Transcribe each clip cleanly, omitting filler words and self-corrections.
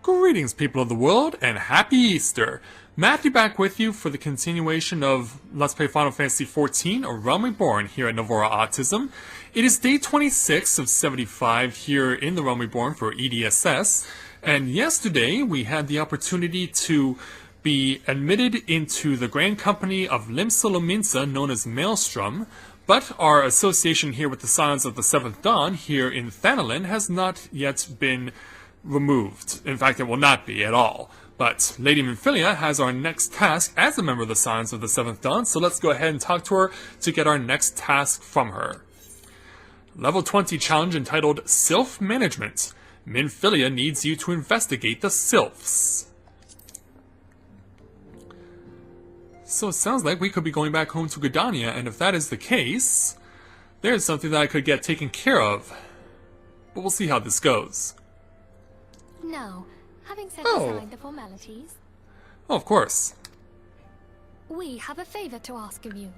Greetings, people of the world, and happy Easter! Matthew back with you for the continuation of Let's Play Final Fantasy XIV, A Realm Reborn, here at Novora Autism. It is day 26 of 75 here in the Realm Reborn for EDSS, and yesterday we had the opportunity to be admitted into the Grand Company of Limsa known as Maelstrom, but our association here with the Scions of the Seventh Dawn here in Thanalin has not yet been removed. In fact, it will not be at all. But Lady Minfilia has our next task as a member of the Scions of the Seventh Dawn, so let's go ahead and talk to her to get our next task from her. Level 20 challenge entitled Sylph Management. Minfilia needs you to investigate the Sylphs. So it sounds like we could be going back home to Gridania, and if that is the case, there's something that I could get taken care of. But we'll see how this goes. Now, having set aside the formalities... Oh, of course. We have a favor to ask of you.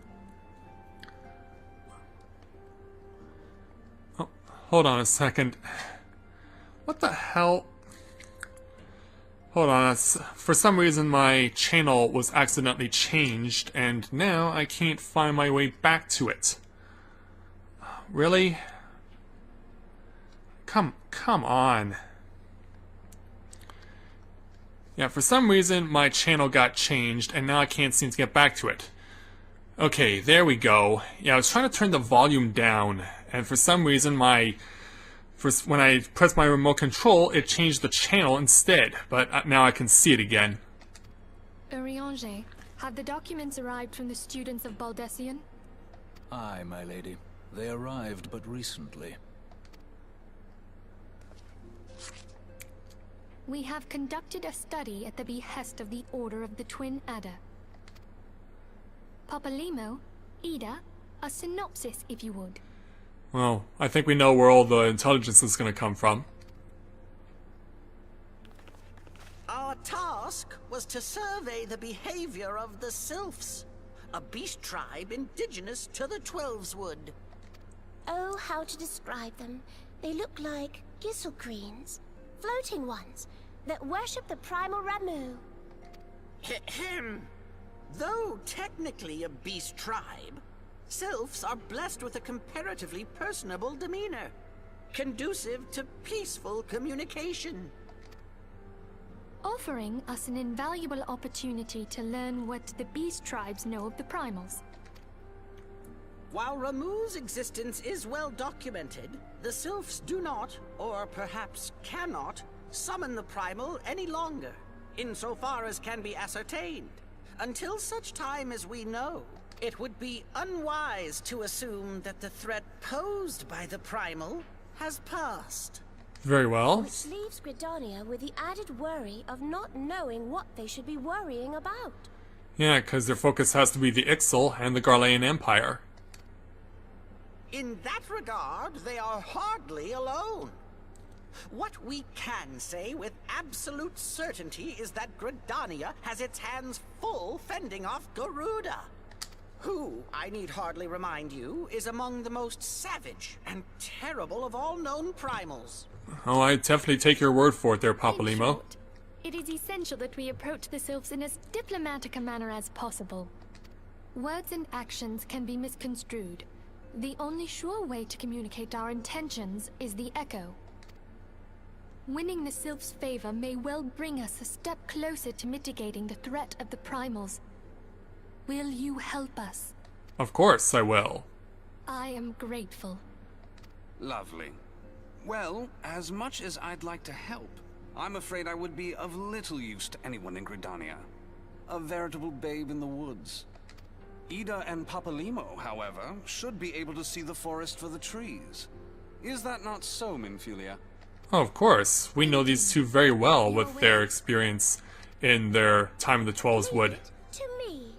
Oh, hold on a second. What the hell? Hold on, for some reason my channel was accidentally changed, and now I can't find my way back to it. Really? Come on. Yeah, for some reason my channel got changed and now I can't seem to get back to it. Okay, there we go. Yeah, I was trying to turn the volume down, and for some reason when I pressed my remote control, it changed the channel instead, but now I can see it again. Urianger, have the documents arrived from the students of Baldessian? Aye, my lady. They arrived but recently. We have conducted a study at the behest of the Order of the Twin Adder. Papalimo, Ida, a synopsis if you would. Well, I think we know where all the intelligence is going to come from. Our task was to survey the behavior of the Sylphs, a beast tribe indigenous to the Twelveswood. Oh, how to describe them. They look like Gisselcreens, floating ones, that worship the primal Ramu. Though technically a beast tribe, Sylphs are blessed with a comparatively personable demeanor, conducive to peaceful communication. Offering us an invaluable opportunity to learn what the beast tribes know of the primals. While Ramu's existence is well documented, the Sylphs do not, or perhaps cannot, summon the primal any longer, insofar as can be ascertained. Until such time as we know, it would be unwise to assume that the threat posed by the primal has passed. Very well. Which leaves Gridania with the added worry of not knowing what they should be worrying about. Yeah, because their focus has to be the Ixal and the Garlean Empire. In that regard, they are hardly alone. What we can say with absolute certainty is that Gridania has its hands full fending off Garuda, who, I need hardly remind you, is among the most savage and terrible of all known primals. Oh, I definitely take your word for it there, In Papalimo. short, it is essential that we approach the Sylphs in as diplomatic a manner as possible. Words and actions can be misconstrued. The only sure way to communicate our intentions is the echo. Winning the Sylphs' favor may well bring us a step closer to mitigating the threat of the primals. Will you help us? Of course I will. I am grateful. Lovely. Well, as much as I'd like to help, I'm afraid I would be of little use to anyone in Gridania. A veritable babe in the woods. Ida and Papalimo, however, should be able to see the forest for the trees. Is that not so, Minfilia? Oh, of course. We know these two very well with their experience in their time in the Twelveswood. To me.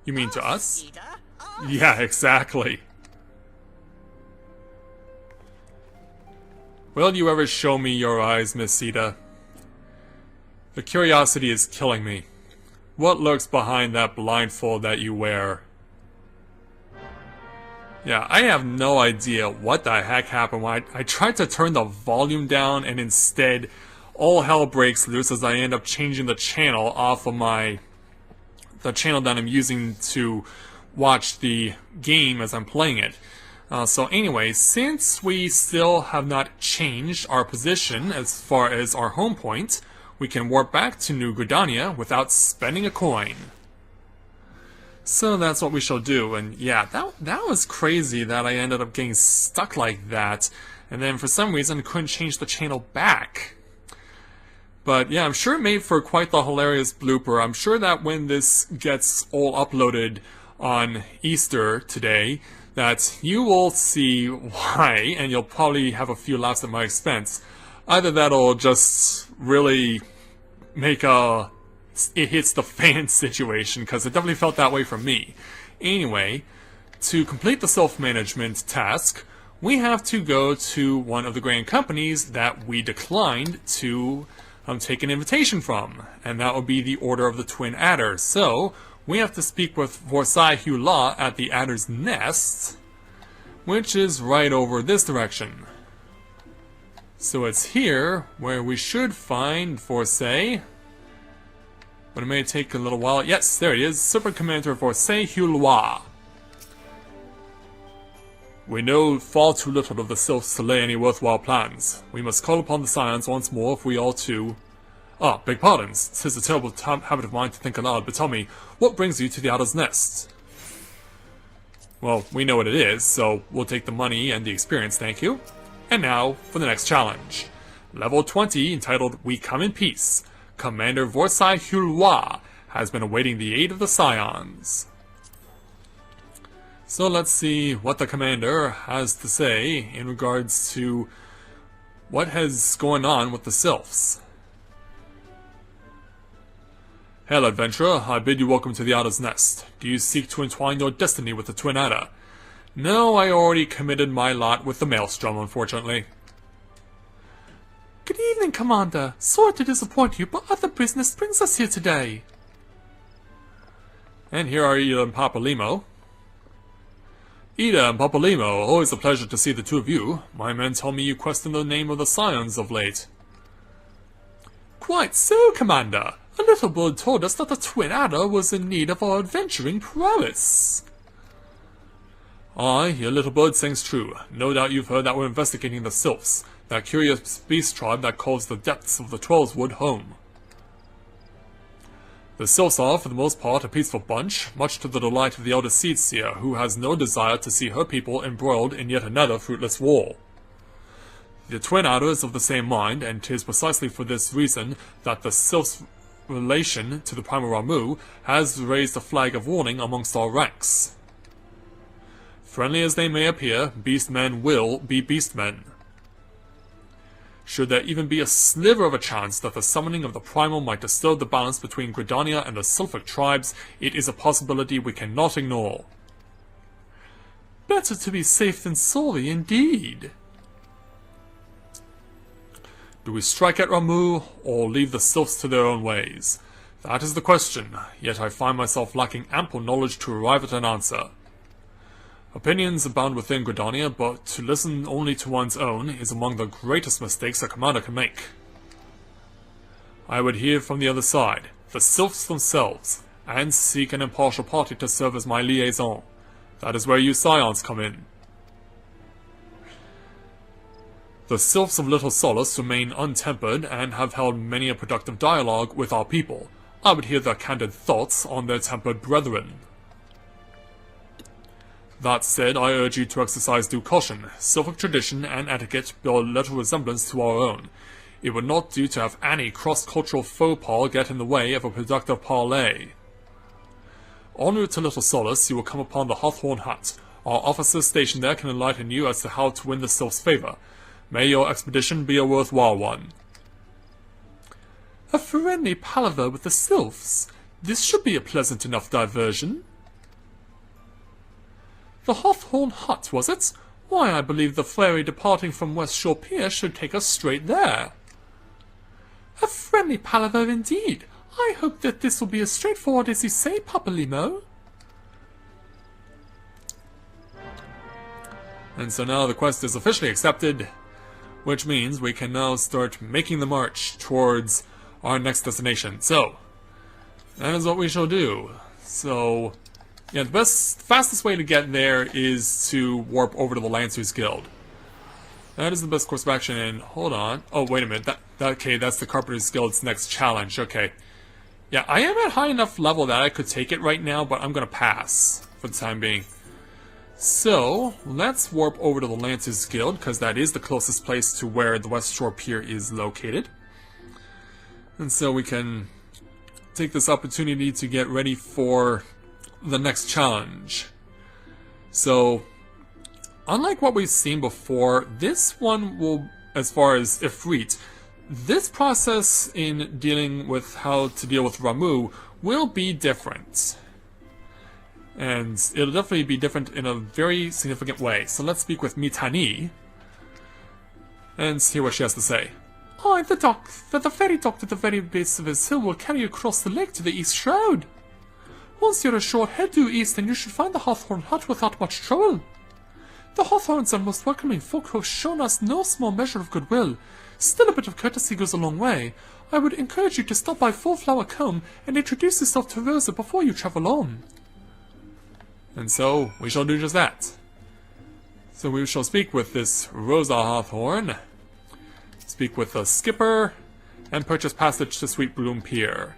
You mean to us? Ida? Yeah, exactly. Will you ever show me your eyes, Miss Ida? The curiosity is killing me. What lurks behind that blindfold that you wear? Yeah, I have no idea what the heck happened when I tried to turn the volume down and instead all hell breaks loose as I end up changing the channel off of the channel that I'm using to watch the game as I'm playing it. So anyway, since we still have not changed our position as far as our home point, we can warp back to New Gridania without spending a coin. So that's what we shall do, and yeah, that was crazy that I ended up getting stuck like that, and then for some reason couldn't change the channel back. But yeah, I'm sure it made for quite the hilarious blooper. I'm sure that when this gets all uploaded on Easter today, that you will see why, and you'll probably have a few laughs at my expense. Either that or just really make it hits the fan situation, because it definitely felt that way for me. Anyway, to complete the self-management task, we have to go to one of the grand companies that we declined to take an invitation from, and that would be the Order of the Twin Adders. So, we have to speak with Vorsai Hula at the Adder's Nest, which is right over this direction. So it's here where we should find Vorsai, but it may take a little while. Yes, there it is, Super Commander Vorsai Hula. We know far too little of the Sylphs to lay any worthwhile plans. We must call upon the Scions once more if we are to... Ah, beg pardons. 'Tis a terrible habit of mine to think aloud, but tell me, what brings you to the Adder's Nest? Well, we know what it is, so we'll take the money and the experience, thank you. And now, for the next challenge. Level 20, entitled We Come in Peace. Commander Vorsai Hula has been awaiting the aid of the Scions. So let's see what the commander has to say in regards to what has going on with the Sylphs. Hail, adventurer, I bid you welcome to the Adder's Nest. Do you seek to entwine your destiny with the Twin Adder? No, I already committed my lot with the Maelstrom, unfortunately. Good evening, Commander. Sorry to disappoint you, but other business brings us here today. And here are Ida and Papalimo. Ida and Papalimo, always a pleasure to see the two of you. My men tell me you question the name of the Scions of late. Quite so, Commander. A little bird told us that the Twin Adder was in need of our adventuring prowess. Aye, your little bird sings true. No doubt you've heard that we're investigating the Sylphs, that curious beast tribe that calls the depths of the Trollswood home. The Sylphs are, for the most part, a peaceful bunch, much to the delight of the elder Seedseer, who has no desire to see her people embroiled in yet another fruitless war. The Twin Adder is of the same mind, and 'tis precisely for this reason that the Sylphs' relation to the Primal Ramu has raised a flag of warning amongst our ranks. Friendly as they may appear, beastmen will be beastmen. Should there even be a sliver of a chance that the summoning of the Primal might disturb the balance between Gridania and the Sylphic tribes, it is a possibility we cannot ignore. Better to be safe than sorry, indeed. Do we strike at Ramu, or leave the Sylphs to their own ways? That is the question, yet I find myself lacking ample knowledge to arrive at an answer. Opinions abound within Gridania, but to listen only to one's own is among the greatest mistakes a commander can make. I would hear from the other side, the Sylphs themselves, and seek an impartial party to serve as my liaison. That is where you Scions come in. The Sylphs of Little Solace remain untempered and have held many a productive dialogue with our people. I would hear their candid thoughts on their tempered brethren. That said, I urge you to exercise due caution. Sylphic tradition and etiquette bear little resemblance to our own. It would not do to have any cross-cultural faux pas get in the way of a productive parley. En route to Little Solace, you will come upon the Hawthorn Hut. Our officers stationed there can enlighten you as to how to win the Sylph's favor. May your expedition be a worthwhile one. A friendly palaver with the Sylphs. This should be a pleasant enough diversion. The Hawthorn Hut, was it? Why, I believe the ferry departing from West Shore Pier should take us straight there. A friendly palaver indeed. I hope that this will be as straightforward as you say, Papalimo. And so now the quest is officially accepted. which means we can now start making the march towards our next destination. So, that is what we shall do. So, yeah, the fastest way to get there is to warp over to the Lancers Guild. That is the best course of action, and hold on. Oh, wait a minute. Okay, that's the Carpenter's Guild's next challenge. Okay. Yeah, I am at high enough level that I could take it right now, but I'm gonna pass for the time being. So, let's warp over to the Lancers Guild, because that is the closest place to where the West Shore Pier is located. And so we can take this opportunity to get ready for the next challenge. So, unlike what we've seen before, this one will, as far as Ifrit, this process in dealing with how to deal with Ramuh will be different. And it'll definitely be different in a very significant way. So let's speak with Mitani and hear what she has to say. Oh, the ferry docked at the very base of his hill will carry you across the lake to the East Shroud. Once you're ashore, head due east and you should find the Hawthorn hut without much trouble. The Hawthorns are most welcoming folk who have shown us no small measure of goodwill. Still, a bit of courtesy goes a long way. I would encourage you to stop by Fullflower Combe and introduce yourself to Rosa before you travel on. And so, we shall do just that. So we shall speak with this Rosa Hawthorn, speak with the skipper, and purchase passage to Sweet Bloom Pier.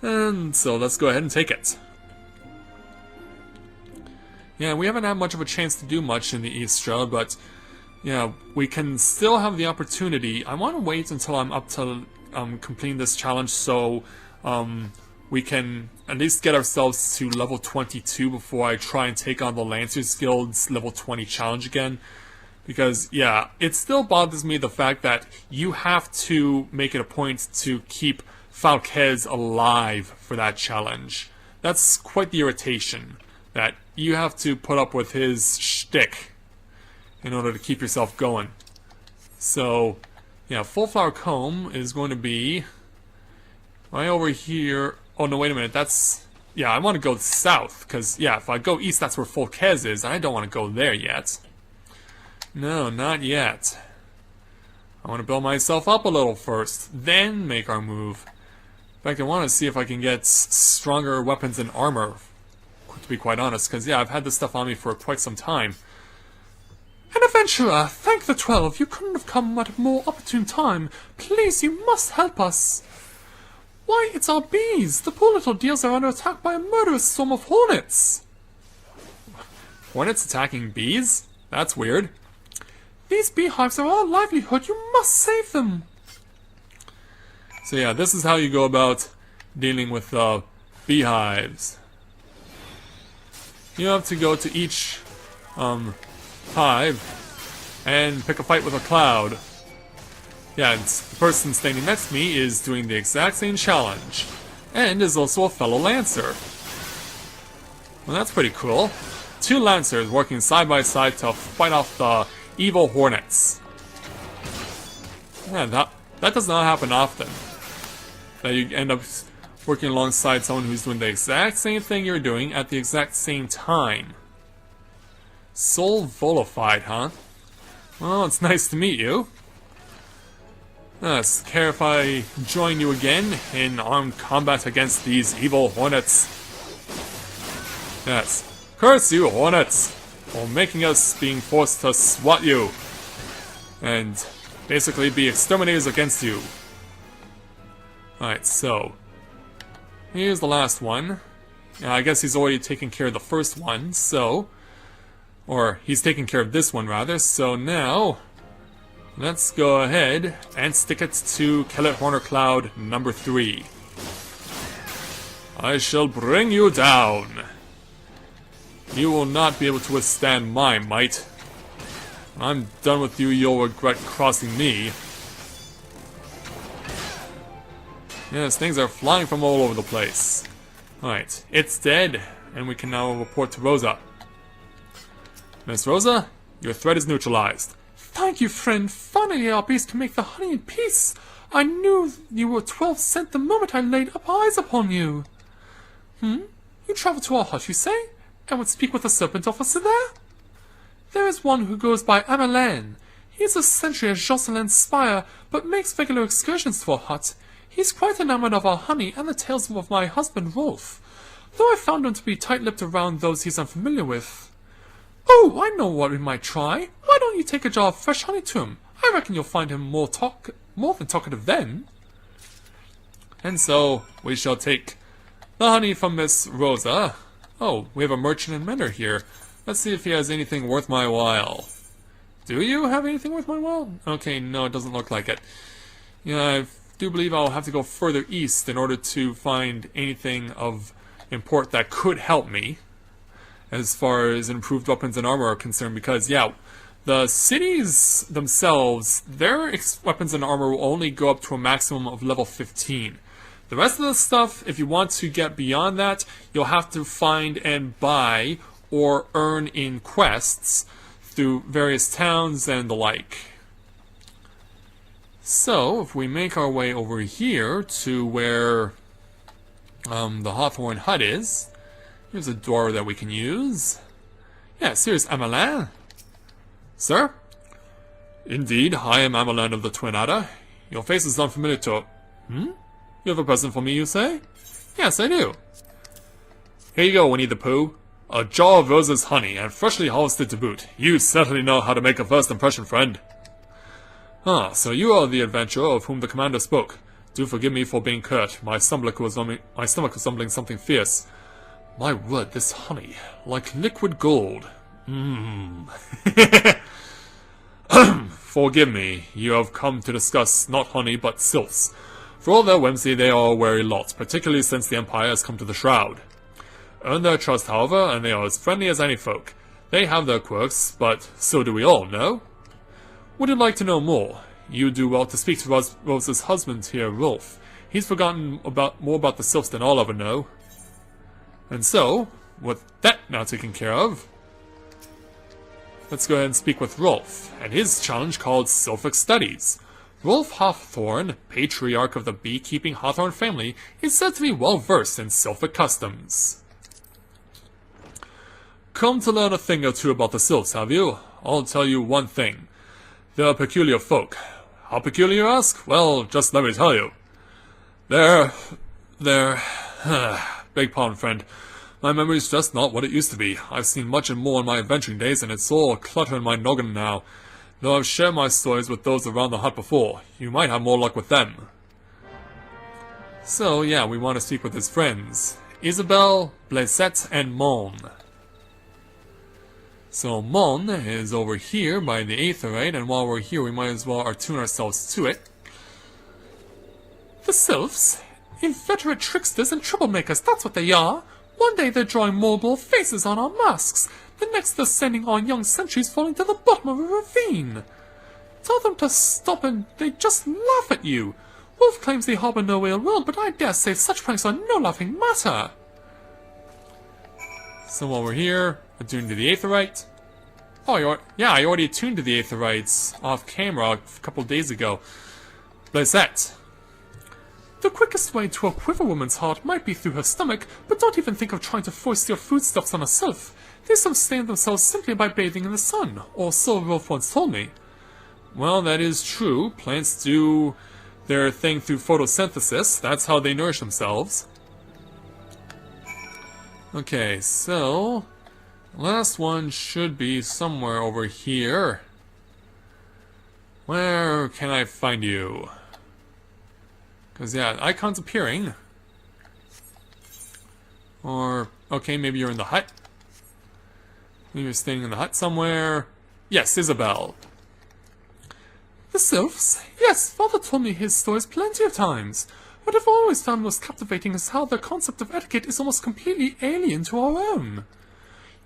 And so let's go ahead and take it. Yeah, we haven't had much of a chance to do much in the East Shroud, but yeah, we can still have the opportunity. I want to wait until I'm up to completing this challenge so we can at least get ourselves to level 22 before I try and take on the Lancers Guild's level 20 challenge again. Because, yeah, it still bothers me the fact that you have to make it a point to keep Falquez alive for that challenge. That's quite the irritation, that you have to put up with his shtick in order to keep yourself going. So, yeah, Fullflower Combe is going to be right over here. Oh, no, wait a minute, that's... Yeah, I want to go south, because, yeah, if I go east, that's where Falquez is, and I don't want to go there yet. No, not yet. I want to build myself up a little first, then make our move. In fact, I want to see if I can get stronger weapons and armor, to be quite honest, because, yeah, I've had this stuff on me for quite some time. An adventurer, thank the 12, you couldn't have come at a more opportune time. Please, you must help us. Why, it's our bees! The poor little dears are under attack by a murderous storm of hornets! Hornets attacking bees? That's weird. These beehives are our livelihood, you must save them! So yeah, this is how you go about dealing with beehives. You have to go to each hive and pick a fight with a cloud. Yeah, and the person standing next to me is doing the exact same challenge, and is also a fellow Lancer. Well, that's pretty cool. Two Lancers working side by side to fight off the evil hornets. Yeah, that does not happen often. That you end up working alongside someone who's doing the exact same thing you're doing at the exact same time. Soul Volified, huh? Well, it's nice to meet you. Yes, care if I join you again in armed combat against these evil hornets? Yes. Curse you, hornets, for making us being forced to swat you. And basically be exterminators against you. Alright, so here's the last one. I guess he's already taken care of the first one, so... Or, he's taking care of this one, rather, so now... Let's go ahead and stick it to Kellet Horner Cloud number 3. I shall bring you down. You will not be able to withstand my might. When I'm done with you, you'll regret crossing me. Yes, things are flying from all over the place. Alright, it's dead, and we can now report to Rosa. Miss Rosa, your threat is neutralized. Thank you, friend. Finally our beast can make the honey in peace. I knew you were 12 cent the moment I laid eyes upon you. You travel to our hut, you say? And would speak with the serpent officer there? There is one who goes by Amelan. He's a sentry at Jocelyn's spire, but makes regular excursions to our hut. He's quite enamored of our honey and the tales of my husband Rolf, though I found him to be tight-lipped around those he's unfamiliar with. Oh, I know what we might try. Why don't you take a jar of fresh honey to him? I reckon you'll find him more than talkative then. And so, we shall take the honey from Miss Rosa. Oh, we have a merchant and mender here. Let's see if he has anything worth my while. Do you have anything worth my while? Okay, no, it doesn't look like it. Yeah, I do believe I'll have to go further east in order to find anything of import that could help me as far as improved weapons and armor are concerned, because, yeah, the cities themselves, their weapons and armor will only go up to a maximum of level 15. The rest of the stuff, if you want to get beyond that, you'll have to find and buy or earn in quests through various towns and the like. So, if we make our way over here to where the Hawthorne hut is, here's a door that we can use. Yes, here's Amelin. Sir? Indeed, I am Amelin of the Twin Adder. Your face is unfamiliar to... You have a present for me, you say? Yes, I do. Here you go, Winnie the Pooh. A jar of Rosa's honey, and freshly harvested to boot. You certainly know how to make a first impression, friend. Ah, so you are the adventurer of whom the commander spoke. Do forgive me for being curt. My stomach was rumbling something fierce. My word, this honey, like liquid gold. Forgive me, you have come to discuss not honey, but Sylphs. For all their whimsy, they are a wary lot, particularly since the Empire has come to the Shroud. Earn their trust, however, and they are as friendly as any folk. They have their quirks, but so do we all, no? Would you like to know more? You do well to speak to Rosa's husband here, Rolf. He's forgotten more about the Sylphs than I'll ever know. And so, with that now taken care of, let's go ahead and speak with Rolf, and his challenge called Sylphic Studies. Rolf Hawthorne, patriarch of the beekeeping Hawthorne family, is said to be well versed in Sylphic customs. Come to learn a thing or two about the Sylphs, have you? I'll tell you one thing. They're a peculiar folk. How peculiar, you ask? Well, just let me tell you. They're... Beg pardon, friend. My memory's just not what it used to be. I've seen much and more in my adventuring days, and it's all a clutter in my noggin now. Though I've shared my stories with those around the hut before, you might have more luck with them. So, yeah, we want to speak with his friends. Isabelle, Blaisette, and Mon. So, Mon is over here by the Aetherite, and while we're here, we might as well attune ourselves to it. The Sylphs? Inveterate tricksters and troublemakers, that's what they are. One day they're drawing mobile faces on our masks. The next they're sending on young sentries falling to the bottom of a ravine. Tell them to stop and they just laugh at you. Wolf claims they harbor no ill will, but I dare say such pranks are no laughing matter. So while we're here, attuned to the Aetherite. Oh, yeah, I already attuned to the Aetherites off camera a couple days ago. Blaisette. The quickest way to a quiver woman's heart might be through her stomach, but don't even think of trying to foist your foodstuffs on a Sylph. They sustain themselves simply by bathing in the sun, or so Rolf once told me. Well, that is true. Plants do their thing through photosynthesis. That's how they nourish themselves. Okay, so... last one should be somewhere over here. Where can I find you? Because, yeah, icons appearing. Or, okay, maybe you're in the hut. Maybe you're staying in the hut somewhere. Yes, Isabelle. The Sylphs? Yes, Father told me his stories plenty of times. What I've always found most captivating is how their concept of etiquette is almost completely alien to our own.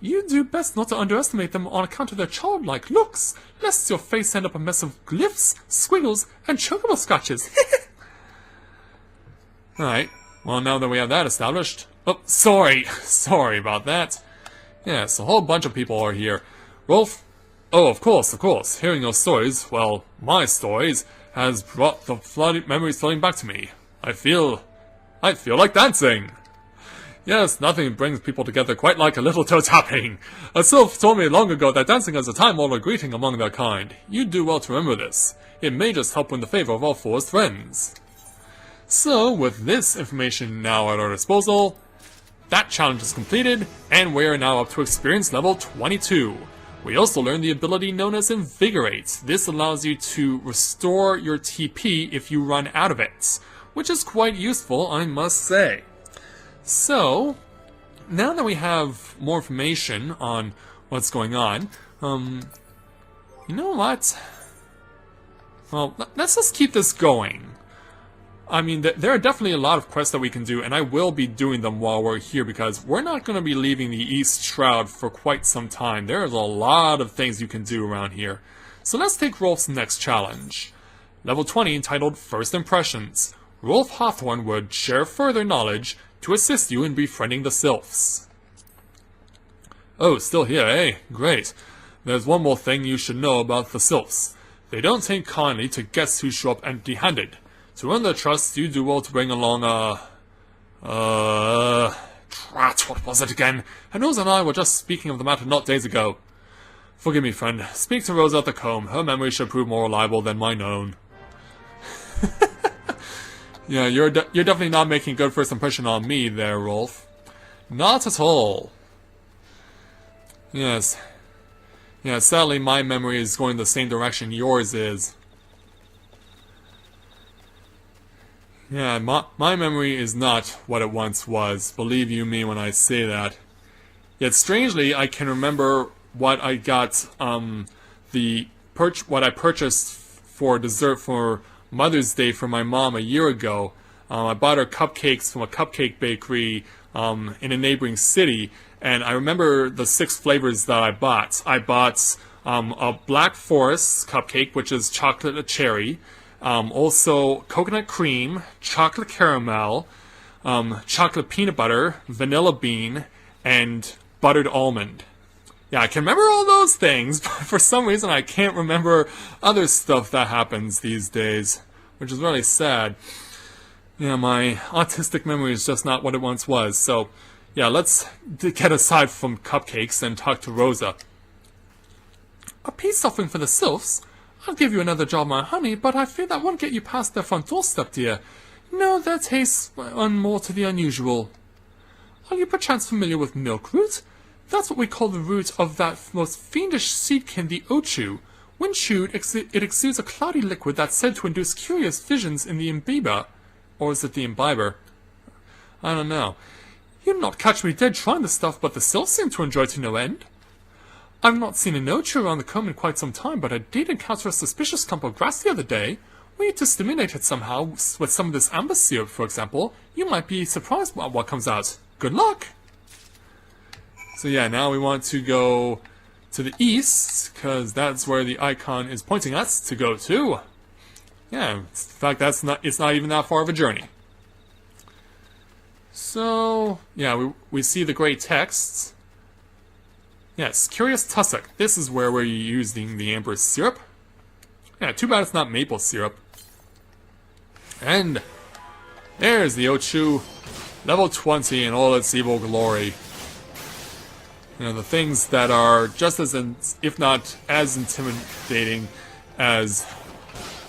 You do best not to underestimate them on account of their childlike looks, lest your face end up a mess of glyphs, squiggles, and chocobo scratches. Alright, well now that we have that established... Oh, sorry about that. Yes, a whole bunch of people are here. Rolf? Oh, of course. Hearing your stories, well, my stories, has brought the memories flooding back to me. I feel like dancing. Yes, nothing brings people together quite like a little toe tapping. A sylph told me long ago that dancing is a time-honored greeting among their kind. You do well to remember this. It may just help win the favor of our forest friends. So, with this information now at our disposal, that challenge is completed, and we are now up to experience level 22. We also learned the ability known as Invigorate. This allows you to restore your TP if you run out of it, which is quite useful, I must say. So, now that we have more information on what's going on, you know what? Well, let's just keep this going. I mean, there are definitely a lot of quests that we can do, and I will be doing them while we're here, because we're not going to be leaving the East Shroud for quite some time. There's a lot of things you can do around here. So let's take Rolf's next challenge. Level 20, entitled First Impressions. Rolf Hawthorne would share further knowledge to assist you in befriending the Sylphs. Oh, still here, eh? Great. There's one more thing you should know about the Sylphs. They don't take kindly to guests who show up empty-handed. To earn their trust, you do well to bring along Drat, what was it again? And Rosa and I were just speaking of the matter not days ago. Forgive me, friend. Speak to Rosa at the comb. Her memory should prove more reliable than mine own. Yeah, you're definitely not making a good first impression on me there, Rolf. Not at all. Yes. Yeah, sadly my memory is going the same direction yours is. Yeah, my memory is not what it once was, believe you me when I say that. Yet strangely, I can remember what I got, what I purchased for dessert for Mother's Day for my mom a year ago. I bought her cupcakes from a cupcake bakery in a neighboring city, and I remember the 6 flavors that I bought. I bought a Black Forest cupcake, which is chocolate cherry. Also coconut cream, chocolate caramel, chocolate peanut butter, vanilla bean, and buttered almond. Yeah, I can remember all those things, but for some reason I can't remember other stuff that happens these days, which is really sad. Yeah, my autistic memory is just not what it once was, so yeah, let's get aside from cupcakes and talk to Rosa. A peace offering for the Sylphs? I'll give you another jar of my honey, but I fear that won't get you past their front doorstep, dear. No, their tastes are more to the unusual. Are you perchance familiar with milk root? That's what we call the root of that most fiendish seedkin, the ochu. When chewed, it exudes a cloudy liquid that's said to induce curious visions in the imbiber. Or is it the imbiber? I don't know. You'd not catch me dead trying this stuff, but the Sylphs seem to enjoy to no end. I've not seen an ochu around the comb in quite some time, but I did encounter a suspicious clump of grass the other day. Were you to stimulate it somehow, with some of this amber syrup, for example, you might be surprised by what comes out. Good luck! So yeah, now we want to go to the east, because that's where the icon is pointing us to go to. Yeah, in fact, it's not even that far of a journey. So, yeah, we see the gray texts. Yes, Curious Tussock. This is where we're using the amber syrup. Yeah, too bad it's not maple syrup. And there's the Ochu, level 20 in all its evil glory. You know, the things that are just as, if not as intimidating as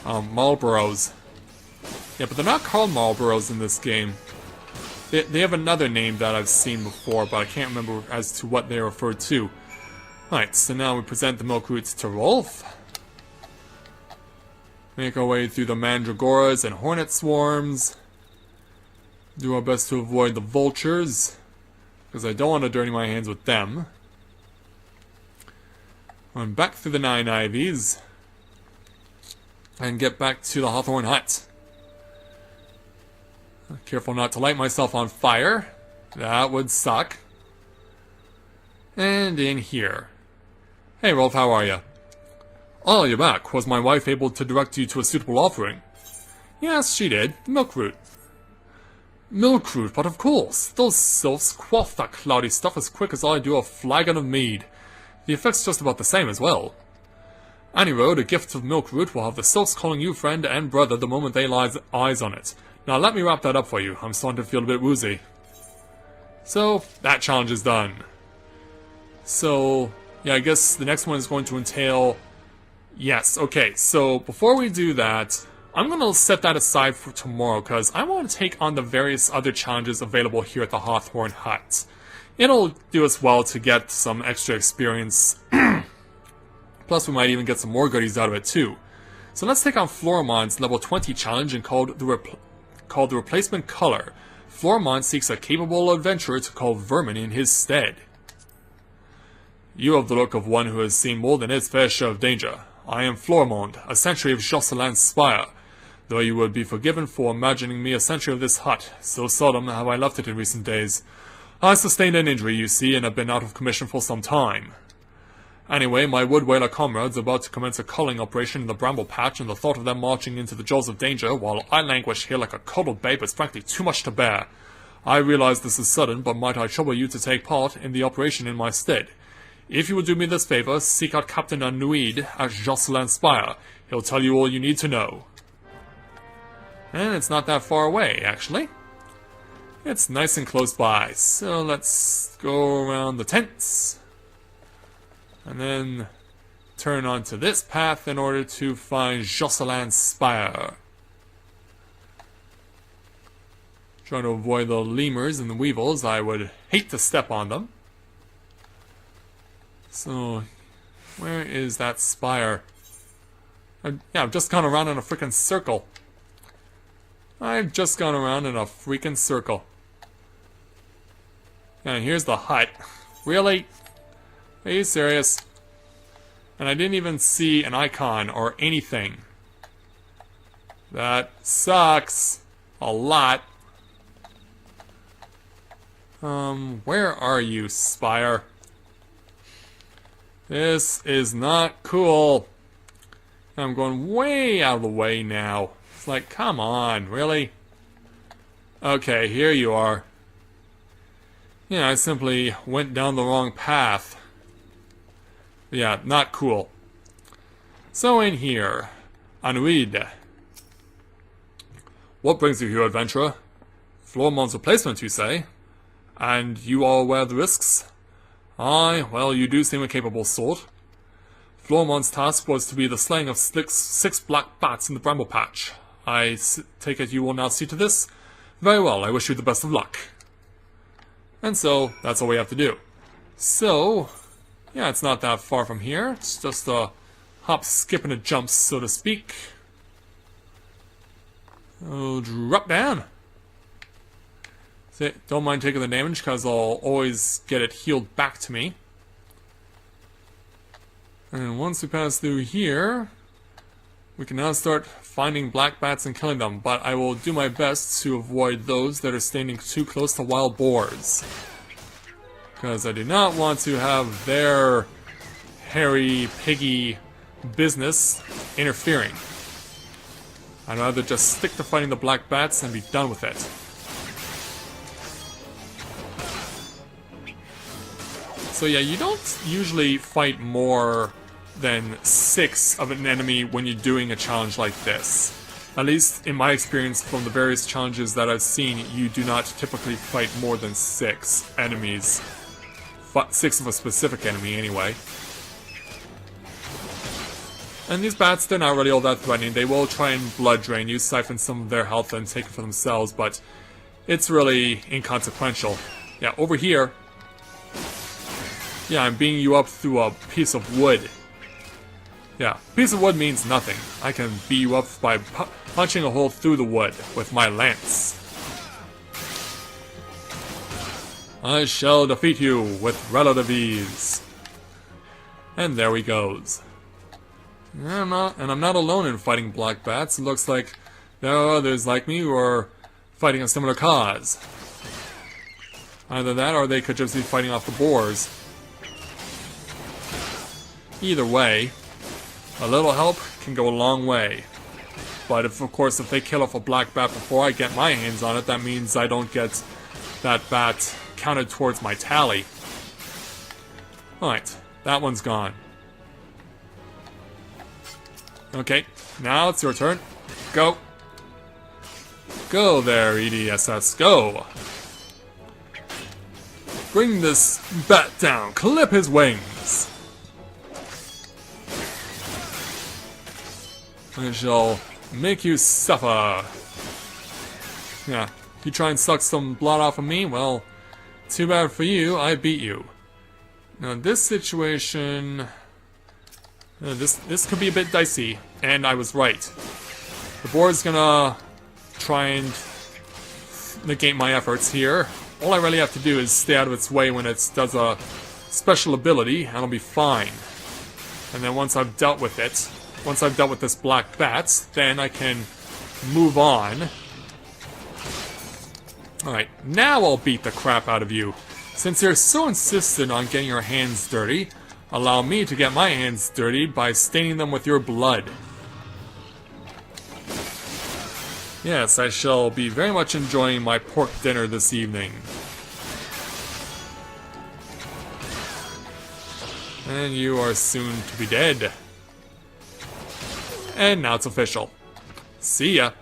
Marlboros. Yeah, but they're not called Marlboros in this game. They have another name that I've seen before, but I can't remember as to what they refer to. Alright, so now we present the milk roots to Rolf. Make our way through the mandragoras and hornet swarms. Do our best to avoid the vultures, because I don't want to dirty my hands with them. Run back through the 9 ivies. And get back to the Hawthorne hut. Careful not to light myself on fire. That would suck. And in here. Hey Rolf, how are you? Oh, you're back. Was my wife able to direct you to a suitable offering? Yes, she did. Milk root. Milk root, but of course. Those sylphs quaff that cloudy stuff as quick as I do a flagon of mead. The effect's just about the same as well. Any road, a gift of milk root will have the sylphs calling you friend and brother the moment they lay eyes on it. Now let me wrap that up for you. I'm starting to feel a bit woozy. So, that challenge is done. So, yeah, I guess the next one is going to entail... Yes, okay, so before we do that, I'm going to set that aside for tomorrow, because I want to take on the various other challenges available here at the Hawthorne Hut. It'll do us well to get some extra experience. Plus, we might even get some more goodies out of it, too. So let's take on Floramon's level 20 challenge and called the Replacement Color. Floramon seeks a capable adventurer to call Vermin in his stead. You have the look of one who has seen more than his fair share of danger. I am Floramond, a sentry of Jocelyn's Spire. Though you would be forgiven for imagining me a sentry of this hut, so seldom have I left it in recent days. I sustained an injury, you see, and have been out of commission for some time. Anyway, my wood whaler comrades are about to commence a culling operation in the bramble patch, and the thought of them marching into the jaws of danger while I languish here like a coddled babe is frankly too much to bear. I realize this is sudden, but might I trouble you to take part in the operation in my stead? If you will do me this favor, seek out Captain Anuid at Jocelyn's Spire. He'll tell you all you need to know. And it's not that far away, actually. It's nice and close by, so let's go around the tents. And then turn onto this path in order to find Jocelyn's Spire. Trying to avoid the lemurs and the weevils. I would hate to step on them. So, where is that spire? I've just gone around in a freaking circle. I've just gone around in a freaking circle. And here's the hut. Really? Are you serious? And I didn't even see an icon or anything. That sucks. A lot. Where are you, Spire? This is not cool. I'm going way out of the way now. It's like, come on, really? Okay, here you are. Yeah, I simply went down the wrong path. Yeah, not cool. So in here, Anuid. What brings you here, adventurer? Floramon's replacement, you say? And you are aware of the risks? Aye, well, you do seem a capable sort. Floramon's task was to be the slaying of six black bats in the bramble patch. I take it you will now see to this? Very well, I wish you the best of luck. And so, that's all we have to do. So, yeah, it's not that far from here. It's just a hop, skip, and a jump, so to speak. Oh, drop down. Don't mind taking the damage, because I'll always get it healed back to me. And once we pass through here, we can now start finding black bats and killing them, but I will do my best to avoid those that are standing too close to wild boars. Because I do not want to have their hairy, piggy business interfering. I'd rather just stick to fighting the black bats and be done with it. So yeah, you don't usually fight more than 6 of an enemy when you're doing a challenge like this. At least in my experience from the various challenges that I've seen, you do not typically fight more than 6 enemies. 6 of a specific enemy anyway. And these bats, they're not really all that threatening. They will try and blood drain you, siphon some of their health and take it for themselves, but it's really inconsequential. Yeah, over here, yeah, I'm beating you up through a piece of wood. Yeah, piece of wood means nothing. I can beat you up by punching a hole through the wood with my lance. I shall defeat you with relative ease. And there he goes. And I'm not alone in fighting black bats. It looks like there are others like me who are fighting a similar cause. Either that, or they could just be fighting off the boars. Either way, a little help can go a long way. But of course, if they kill off a black bat before I get my hands on it, that means I don't get that bat counted towards my tally. Alright, that one's gone. Okay, now it's your turn. Go. Go there, EDSS, go. Bring this bat down. Clip his wings. I shall make you suffer. Yeah, you try and suck some blood off of me? Well, too bad for you, I beat you. Now this situation... this could be a bit dicey, and I was right. The board's gonna try and negate my efforts here. All I really have to do is stay out of its way when it does a special ability, and I'll be fine. And then once I've dealt with it, once I've dealt with this black bat, then I can move on. Alright, now I'll beat the crap out of you. Since you're so insistent on getting your hands dirty, allow me to get my hands dirty by staining them with your blood. Yes, I shall be very much enjoying my pork dinner this evening. And you are soon to be dead. And now it's official. See ya.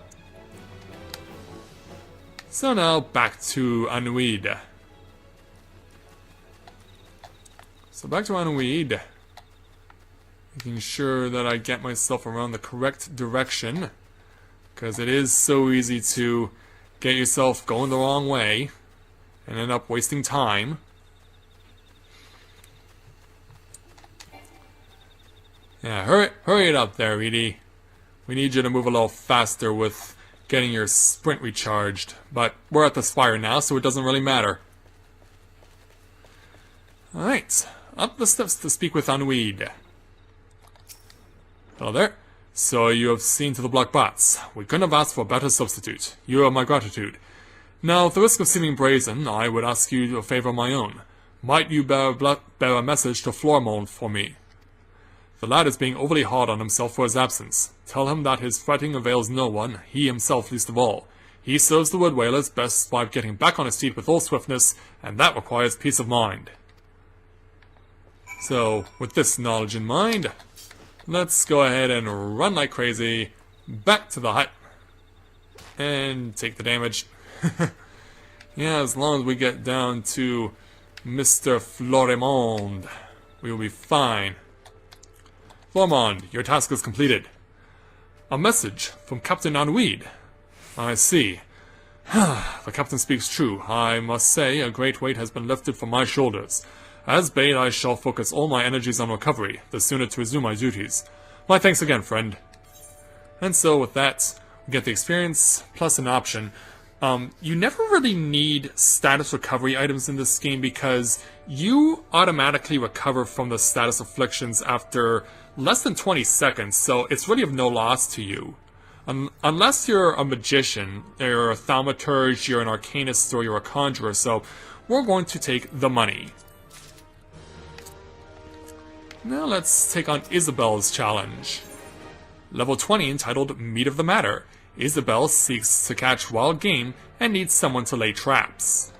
So now back to Anuid. So back to Anuid. Making sure that I get myself around the correct direction. Because it is so easy to get yourself going the wrong way and end up wasting time. Yeah, hurry it up there, Edie. We need you to move a little faster with getting your sprint recharged. But we're at the spire now, so it doesn't really matter. Alright, up the steps to speak with Anuid. Hello there. So you have seen to the black bats. We couldn't have asked for a better substitute. You have my gratitude. Now, at the risk of seeming brazen, I would ask you a favor of my own. Might you bear a message to Flormond for me? The lad is being overly hard on himself for his absence. Tell him that his fretting avails no one, he himself least of all. He serves the wood whalers best by getting back on his feet with all swiftness, and that requires peace of mind. So, with this knowledge in mind, let's go ahead and run like crazy back to the hut and take the damage. Yeah, as long as we get down to Mr. Florimond, we will be fine. Florimond, your task is completed. A message from Captain Anuid. I see. The captain speaks true. I must say, a great weight has been lifted from my shoulders. As bait, I shall focus all my energies on recovery, the sooner to resume my duties. My thanks again, friend. And so with that, we get the experience plus an option. You never really need status recovery items in this game because you automatically recover from the status afflictions after less than 20 seconds, so it's really of no loss to you. Unless you're a magician, you're a thaumaturge, you're an arcanist, or you're a conjurer, so we're going to take the money. Now let's take on Isabel's challenge. Level 20 entitled Meat of the Matter. Isabel seeks to catch wild game and needs someone to lay traps.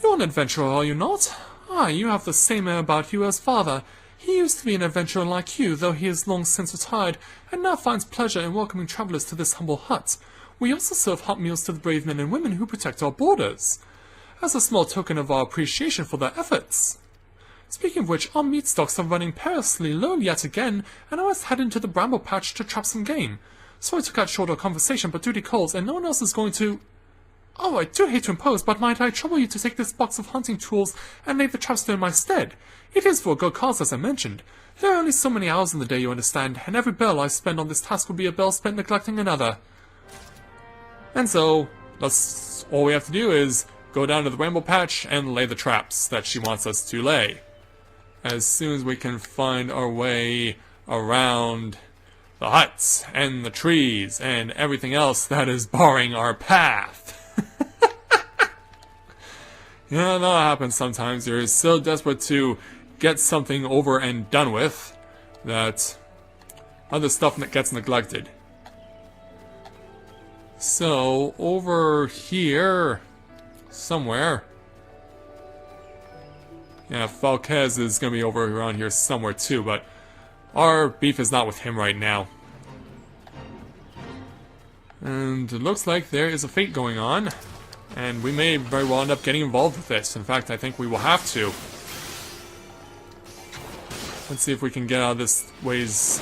You're an adventurer, are you not? Ah, you have the same air about you as father. He used to be an adventurer like you, though he is long since retired, and now finds pleasure in welcoming travelers to this humble hut. We also serve hot meals to the brave men and women who protect our borders, as a small token of our appreciation for their efforts. Speaking of which, our meat stocks are running perilously low yet again, and I must head into the bramble patch to trap some game. Sorry to cut short our conversation, but duty calls, and no one else is going to... Oh, I do hate to impose, but might I trouble you to take this box of hunting tools and lay the traps there in my stead? It is for a good cause, as I mentioned. There are only so many hours in the day, you understand, and every bell I spend on this task will be a bell spent neglecting another. And so, that's all we have to do is go down to the bramble patch and lay the traps that she wants us to lay. As soon as we can find our way around the huts and the trees and everything else that is barring our path. Yeah, that happens sometimes. You're so desperate to get something over and done with that other stuff gets neglected. So, over here somewhere. Yeah, Falquez is going to be over around here somewhere too, but our beef is not with him right now. And it looks like there is a fate going on. And we may very well end up getting involved with this. In fact, I think we will have to. Let's see if we can get out of this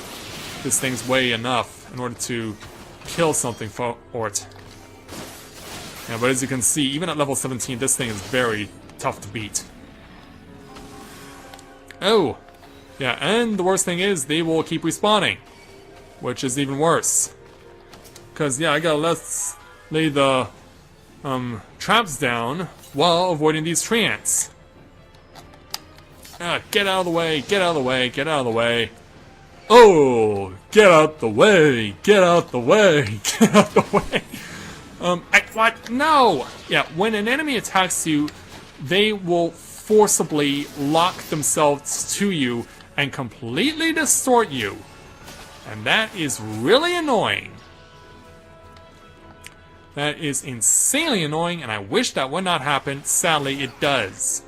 thing's way enough in order to kill something for it. Yeah, but as you can see, even at level 17, this thing is very tough to beat. Oh! Yeah, and the worst thing is, they will keep respawning. Which is even worse. Because, yeah, I gotta lay the traps down while avoiding these treants. Get out of the way, get out of the way, get out of the way. Oh! Get out the way, get out the way, get out the way. What? No! Yeah, when an enemy attacks you, they will forcibly lock themselves to you and completely distort you. And that is really annoying. That is insanely annoying, and I wish that would not happen. Sadly, it does.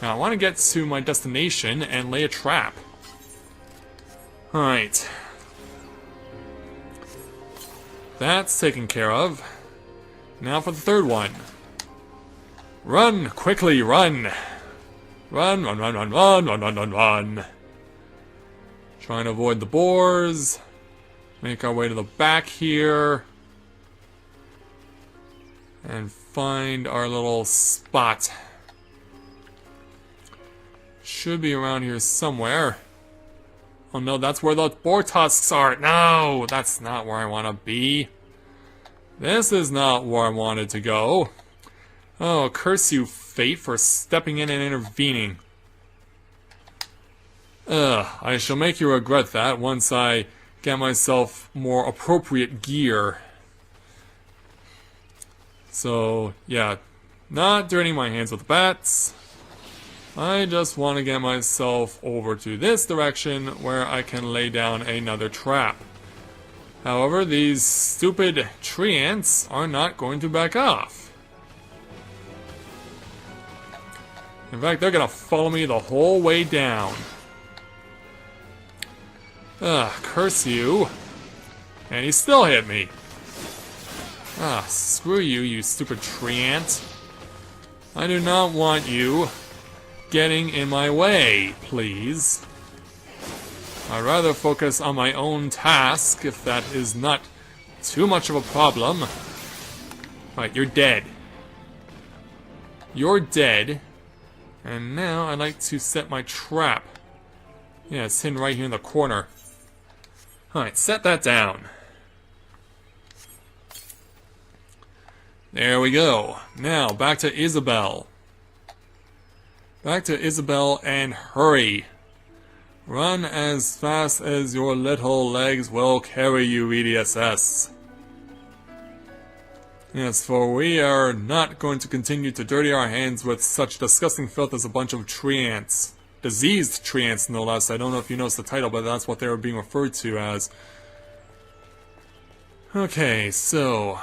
Now, I want to get to my destination and lay a trap. Alright. That's taken care of. Now for the third one. Run! Quickly, run! Run, run, run, run, run, run, run, run, run. Trying to avoid the boars. Make our way to the back here. And find our little spot. Should be around here somewhere. Oh no, that's where the boar tusks are. No, that's not where I want to be. This is not where I wanted to go. Oh, curse you, fate, for stepping in and intervening. I shall make you regret that once I get myself more appropriate gear. So, yeah, not dirtying my hands with bats. I just want to get myself over to this direction where I can lay down another trap. However, these stupid treants are not going to back off. In fact, they're going to follow me the whole way down. Curse you. And he still hit me. Screw you, you stupid treant. I do not want you getting in my way, please. I'd rather focus on my own task, if that is not too much of a problem. Right, you're dead. You're dead. And now I'd like to set my trap. Yeah, it's hidden right here in the corner. Alright, set that down. There we go. Now, back to Isabel. Back to Isabel and hurry. Run as fast as your little legs will carry you, EDSS. Yes, for we are not going to continue to dirty our hands with such disgusting filth as a bunch of treants. Diseased treants, no less. I don't know if you noticed the title, but that's what they were being referred to as. Okay, so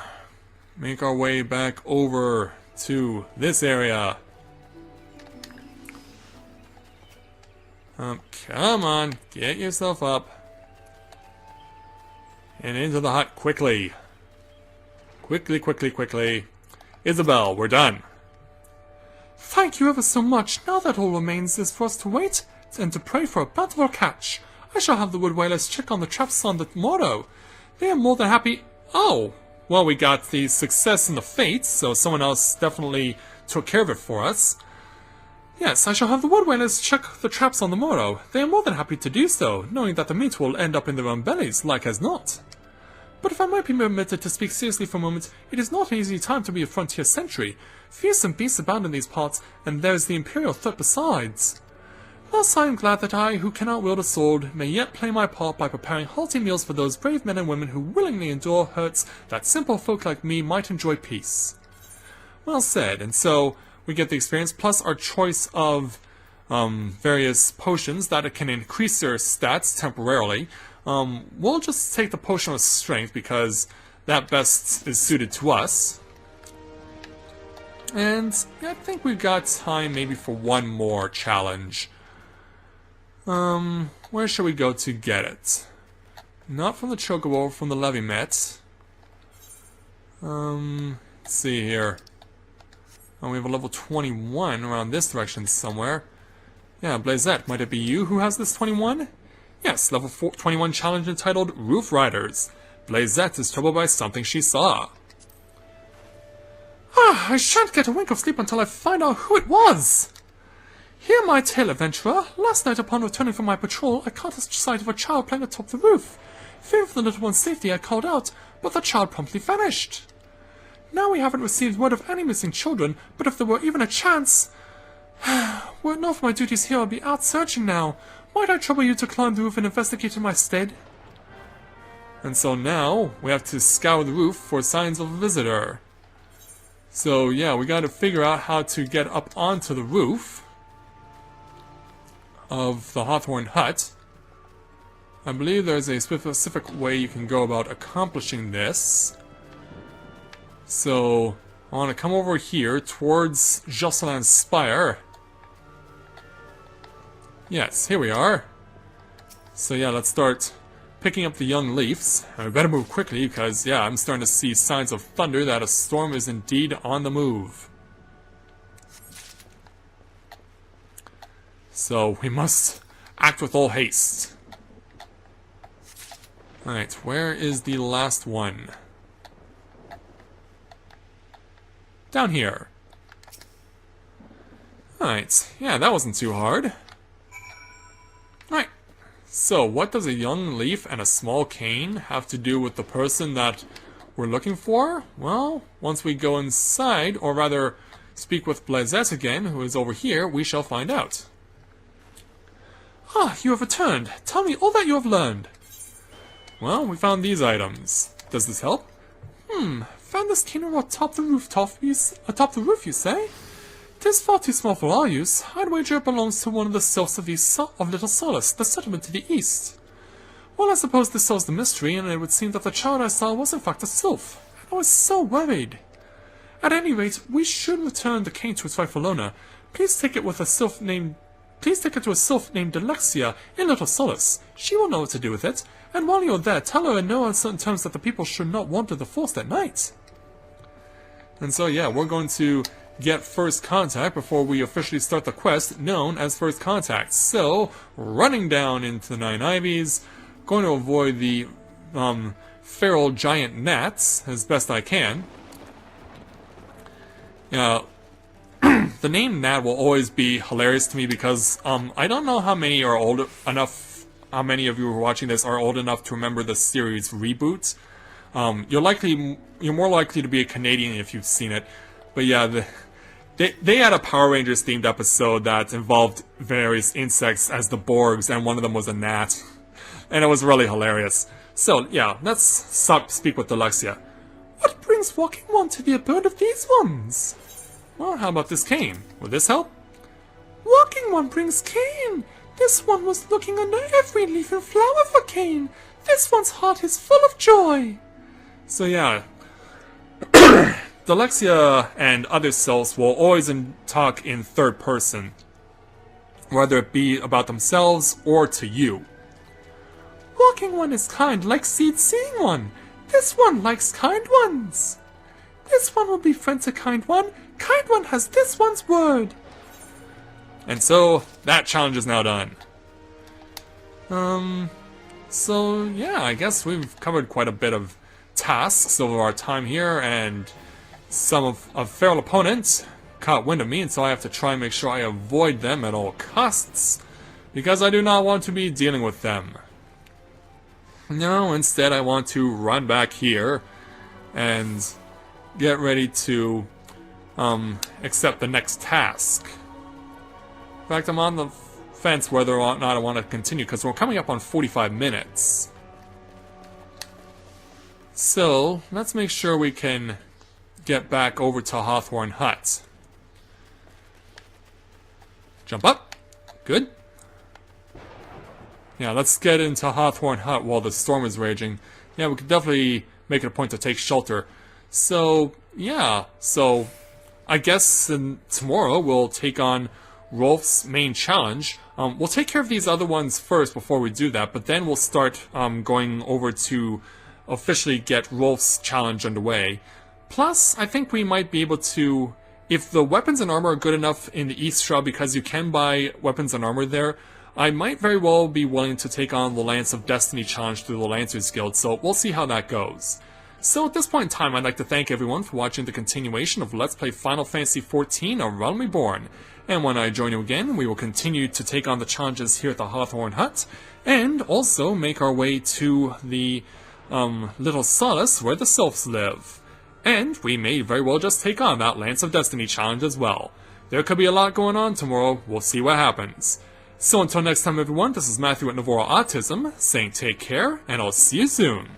make our way back over to this area. Come on, get yourself up. And into the hut quickly. Quickly, quickly, quickly. Isabel, we're done. Thank you ever so much. Now that all remains is for us to wait and to pray for a bountiful catch. I shall have the wood whalers check on the traps on the morrow. They are more than happy. Oh, well, we got the success in the fates, so someone else definitely took care of it for us. Yes, I shall have the wood whalers check the traps on the morrow. They are more than happy to do so, knowing that the meat will end up in their own bellies, like as not. But if I might be permitted to speak seriously for a moment, it is not an easy time to be a frontier sentry. Fearsome beasts abound in these parts, and there is the Imperial threat besides. Thus I am glad that I, who cannot wield a sword, may yet play my part by preparing hearty meals for those brave men and women who willingly endure hurts that simple folk like me might enjoy peace. Well said, and so we get the experience, plus our choice of various potions that can increase their stats temporarily. We'll just take the potion of strength because that best is suited to us. And I think we've got time maybe for one more challenge. Where should we go to get it? Not from the Chocobo, from the Levimet. Let's see here. Oh, we have a level 21 around this direction somewhere. Yeah, Blazette, might it be you who has this 21? Yes, level 21 challenge entitled Roof Riders. Blazette is troubled by something she saw. Ah, I shan't get a wink of sleep until I find out who it was! Hear my tale, adventurer. Last night upon returning from my patrol, I caught sight of a child playing atop the roof. Fearing for the little one's safety, I called out, but the child promptly vanished. Now we haven't received word of any missing children, but if there were even a chance... Were it not for my duties here, I'd be out searching now. Might I trouble you to climb the roof and investigate in my stead? And so now, we have to scour the roof for signs of a visitor. So yeah, we gotta figure out how to get up onto the roof of the Hawthorne hut. I believe there's a specific way you can go about accomplishing this. So, I want to come over here towards Jocelyn's Spire. Yes, here we are. So yeah, let's start picking up the young leaves. And we better move quickly because, yeah, I'm starting to see signs of thunder that a storm is indeed on the move. So, we must act with all haste. Alright, where is the last one? Down here. Alright, yeah, that wasn't too hard. Alright, so what does a young leaf and a small cane have to do with the person that we're looking for? Well, once we go inside, or rather speak with Blazette again, who is over here, we shall find out. Ah, you have returned. Tell me all that you have learned. Well, we found these items. Does this help? Found this cane atop the roof, you say? 'Tis far too small for our use. I'd wager it belongs to one of the Sylphs of Little Solace, the settlement to the east. Well, I suppose this solves the mystery, and it would seem that the child I saw was in fact a Sylph. I was so worried. At any rate, we should return the cane to its rightful owner. Please take it to a Sylph named Alexia in Little Solace. She will know what to do with it, and while you're there, tell her in no uncertain terms that the people should not wander the forest at night. And so, yeah, we're going to get first contact before we officially start the quest known as First Contact. So, running down into the Nine Ivies, going to avoid the feral giant gnats as best I can. The name Gnat will always be hilarious to me because I don't know how many are old enough. How many of you who are watching this are old enough to remember the series reboot? You're more likely to be a Canadian if you've seen it. But yeah, they had a Power Rangers themed episode that involved various insects as the Borgs, and one of them was a gnat, and it was really hilarious. So yeah, let's speak with Alexia. What brings Walking One to the abode of these ones? Well, how about this cane? Will this help? Walking One brings cane. This one was looking under every leaf and flower for cane. This one's heart is full of joy. So yeah, Alexia and other Sylphs will always talk in third person, whether it be about themselves or to you. Walking One is kind like Seed Seeing One. This one likes kind ones. This one will be friend to Kind One. Kind One has this one's word. And so, that challenge is now done. So yeah, I guess we've covered quite a bit of tasks over our time here, and some of feral opponents caught wind of me, and so I have to try and make sure I avoid them at all costs, because I do not want to be dealing with them. No, instead I want to run back here and get ready to accept the next task. In fact, I'm on the fence whether or not I want to continue, because we're coming up on 45 minutes. So, let's make sure we can get back over to Hawthorne Hut. Jump up. Good. Yeah, let's get into Hawthorne Hut while the storm is raging. Yeah, we could definitely make it a point to take shelter. So, yeah. So, I guess tomorrow we'll take on Rolf's main challenge. We'll take care of these other ones first before we do that, but then we'll start going over to officially get Rolf's challenge underway. Plus, I think we might be able to, if the weapons and armor are good enough in the East Shroud, because you can buy weapons and armor there, I might very well be willing to take on the Lance of Destiny challenge through the Lancers Guild, so we'll see how that goes. So at this point in time, I'd like to thank everyone for watching the continuation of Let's Play Final Fantasy XIV: A Realm Reborn. And when I join you again, we will continue to take on the challenges here at the Hawthorne Hut, and also make our way to the little solace where the Sylphs live. And we may very well just take on that Lance of Destiny challenge as well. There could be a lot going on tomorrow, we'll see what happens. So until next time everyone, this is Matthew at Navora Autism, saying take care, and I'll see you soon.